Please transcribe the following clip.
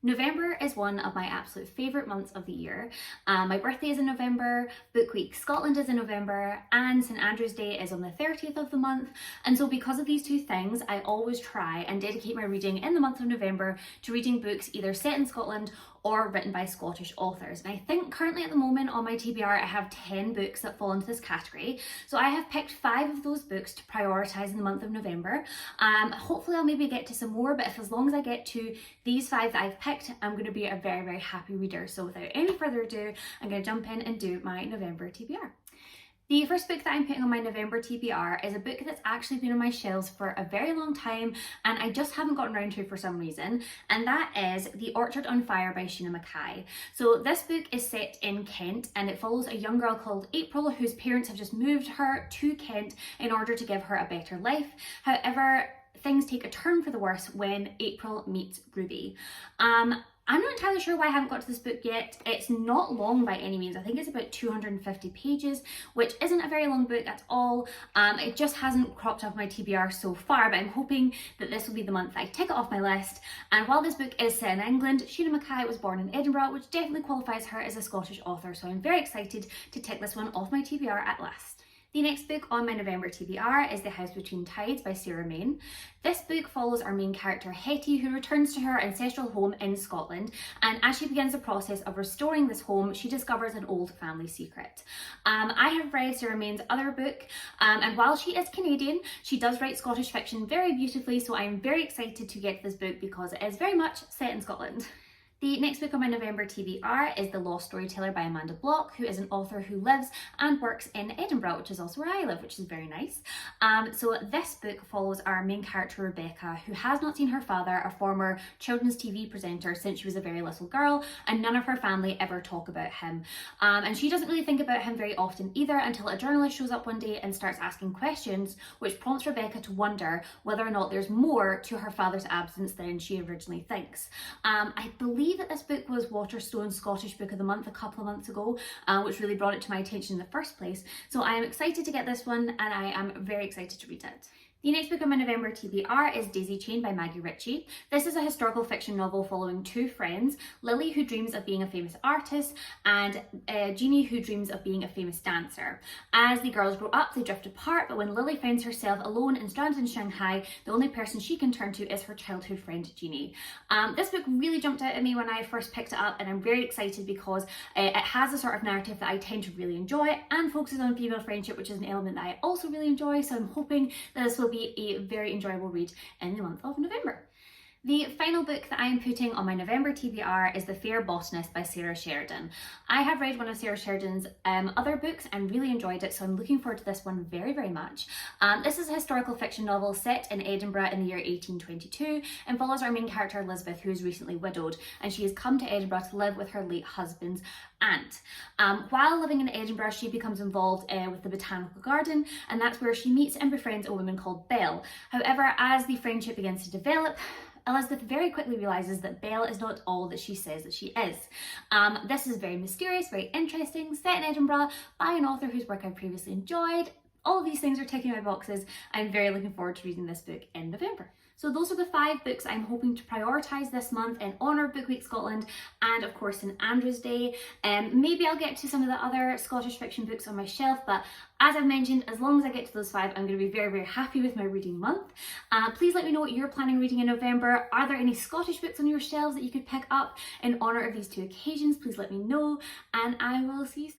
November is one of my absolute favourite months of the year. My birthday is in November, Book Week Scotland is in November, and St Andrew's Day is on the 30th of the month. And so because of these two things, I always try and dedicate my reading in the month of November to reading books either set in Scotland or written by Scottish authors. And I think currently at the moment on my TBR I have 10 books that fall into this category. So I have picked 5 of those books to prioritise in the month of November. Hopefully I'll maybe get to some more, but as long as I get to these 5 that I've picked, I'm going to be a very, very happy reader. So without any further ado, I'm going to jump in and do my November TBR. The first book that I'm putting on my November TBR is a book that's actually been on my shelves for a very long time and I just haven't gotten around to for some reason, and that is The Orchard on Fire by Sheena Mackay. So this book is set in Kent and it follows a young girl called April whose parents have just moved her to Kent in order to give her a better life. However, things take a turn for the worse when April meets Ruby. I'm not entirely sure why I haven't got to this book yet. It's not long by any means. I think it's about 250 pages, which isn't a very long book at all. It just hasn't cropped up my TBR so far, but I'm hoping that this will be the month that I tick it off my list. And while this book is set in England, Sheena Mackay was born in Edinburgh, which definitely qualifies her as a Scottish author, so I'm very excited to tick this one off my TBR at last. The next book on my November TBR is The House Between Tides by Sarah Main. This book follows our main character Hetty, who returns to her ancestral home in Scotland, and as she begins the process of restoring this home, she discovers an old family secret. I have read Sarah Main's other book, and while she is Canadian, she does write Scottish fiction very beautifully, so I'm very excited to get this book because it is very much set in Scotland. The next book on my November TBR is The Lost Storyteller by Amanda Block, who is an author who lives and works in Edinburgh, which is also where I live, which is very nice. So this book follows our main character Rebecca, who has not seen her father, a former children's TV presenter, since she was a very little girl, and none of her family ever talk about him. And she doesn't really think about him very often either until a journalist shows up one day and starts asking questions, which prompts Rebecca to wonder whether or not there's more to her father's absence than she originally thinks. I believe that this book was Waterstone's Scottish Book of the Month a couple of months ago, which really brought it to my attention in the first place. So I am excited to get this one and I am very excited to read it. The next book on my November TBR is Daisy Chain by Maggie Ritchie. This is a historical fiction novel following 2 friends, Lily, who dreams of being a famous artist, and Jeannie, who dreams of being a famous dancer. As the girls grow up, they drift apart, but when Lily finds herself alone and stranded in Shanghai, the only person she can turn to is her childhood friend, Jeannie. This book really jumped out at me when I first picked it up, and I'm very excited because it has a sort of narrative that I tend to really enjoy and focuses on female friendship, which is an element that I also really enjoy, so I'm hoping that this will be a very enjoyable read in the month of November. The final book that I am putting on my November TBR is The Fair Botanist by Sarah Sheridan. I have read one of Sarah Sheridan's other books and really enjoyed it, so I'm looking forward to this one very, very much. This is a historical fiction novel set in Edinburgh in the year 1822 and follows our main character Elizabeth, who is recently widowed, and she has come to Edinburgh to live with her late husband's aunt. While living in Edinburgh, she becomes involved with the botanical garden, and that's where she meets and befriends a woman called Belle. However, as the friendship begins to develop, Elizabeth very quickly realises that Belle is not all that she says that she is. This is very mysterious, very interesting, set in Edinburgh by an author whose work I've previously enjoyed. All of these things are ticking my boxes. I'm very looking forward to reading this book in November. So those are the 5 books I'm hoping to prioritise this month in honour of Book Week Scotland and of course St Andrew's Day. Maybe I'll get to some of the other Scottish fiction books on my shelf, but as I've mentioned, as long as I get to those 5, I'm going to be very, very happy with my reading month. Please let me know what you're planning reading in November. Are there any Scottish books on your shelves that you could pick up in honour of these 2 occasions? Please let me know, and I will see you soon.